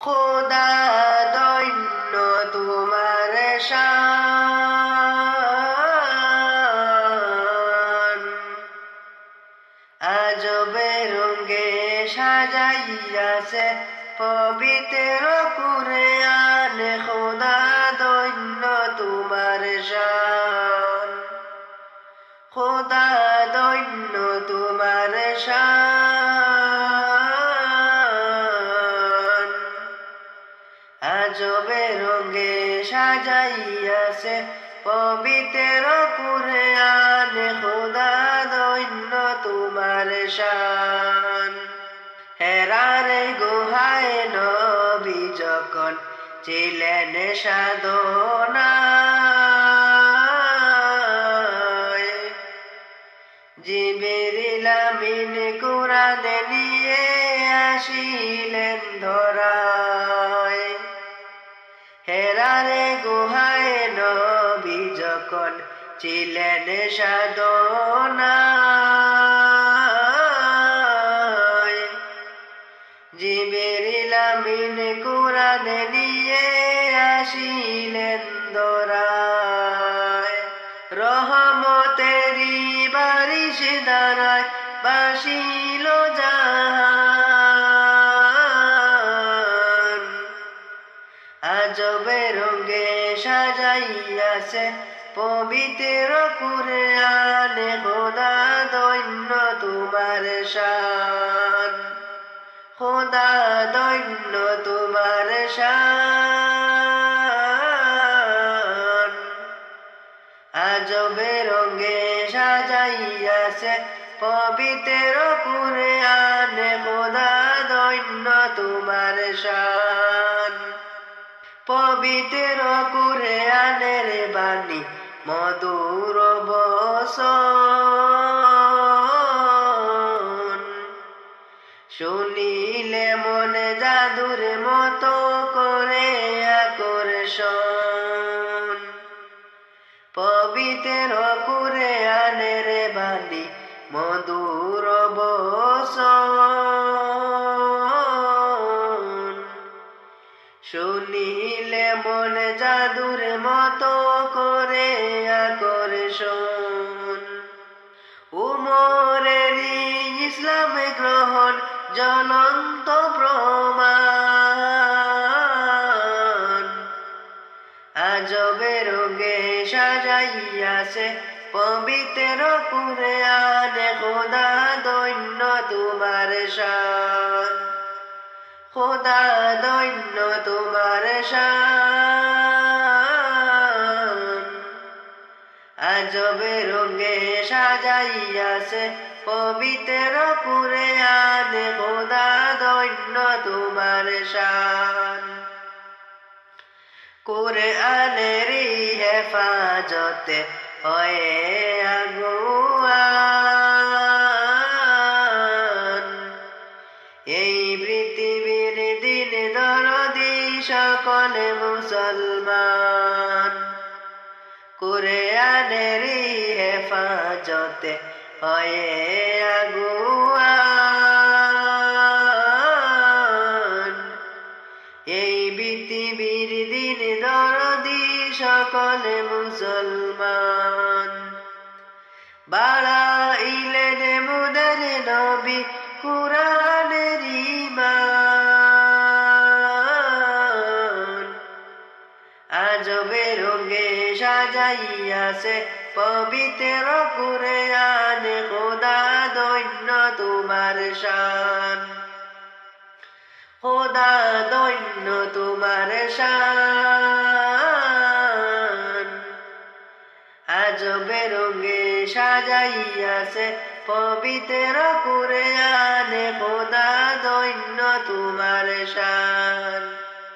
খোদা দৈন্য তোমার শান, আজবে রঙে সাজাইয়াছে পবিত্র কুরআন। খোদা দৈন্য তোমার শান, খোদা দৈন্য তোমার শান, আজবে রঙে সাজাইয়াছে পবিত্র কুরআন। খোদা দৈন্য তোমার শান। হেরার গুহায় নবী যখন ছিলেন সাধনায়, জিবরিল আমিন কুরআন নিয়ে আসিলেন ধরায়। হেরার গুহায় নবী যখন ছিলেন সাধনায়, জিবরিল আমিন কুরআন নিয়ে আসিলেন ধরায়। রহমতেরি বারিশ দ্বারায় বাসিল জাহান, আজবে রঙে সাজাইয়াছে পবিত্র কুরআন। খোদা দৈন্য তোমার শান, খোদা দৈন্য তোমার শান, আজবে রঙে সাজাইয়াছে পবিত্র কুরআন। খোদা দৈন্য তোমার শান। পবিত্র কুরআনের বাণী মধুর বচন, শুনিলে মনে জাদুর মতো করে আকর্ষণ। পবিত্র কুরআনের বাণী মধুর বচন, শুনিলে মনে জাদুর মতো করে আকর্ষণ। উমরেরই ইসলাম গ্রহণ জ্বলন্ত প্রমাণ, আজবে রঙে সাজাইয়াছে পবিত্র কুরআন। খোদা দৈন্য তোমার শান, খোদা দৈন্য তোমার শান, আজবে রঙে সাজাইয়াছে পবিত্র কুরআন। খোদা দৈন্য তোমার শান। কুরআনেরই হেফাজতে হয়ে আগুয়ান, এই পৃথিবীর দিন দরদি সকল মুসলমান। কুরআনেরই হেফাজতে হয়ে আগুয়ান, এই পৃথিবীর দিন দরদি সকল মুসলমান। বাড়াইলেন মুদের নবী কুরআনের ঈমান, আজবে রঙে সাজাইয়াছে পবিত্র কুরআন। খোদা দৈন্য তোমার শান, খোদা দৈন্য তোমার শান, আজবে রঙে সাজাইয়াছে পবিত্র কুরআন। খোদা দৈন্য তোমার শান।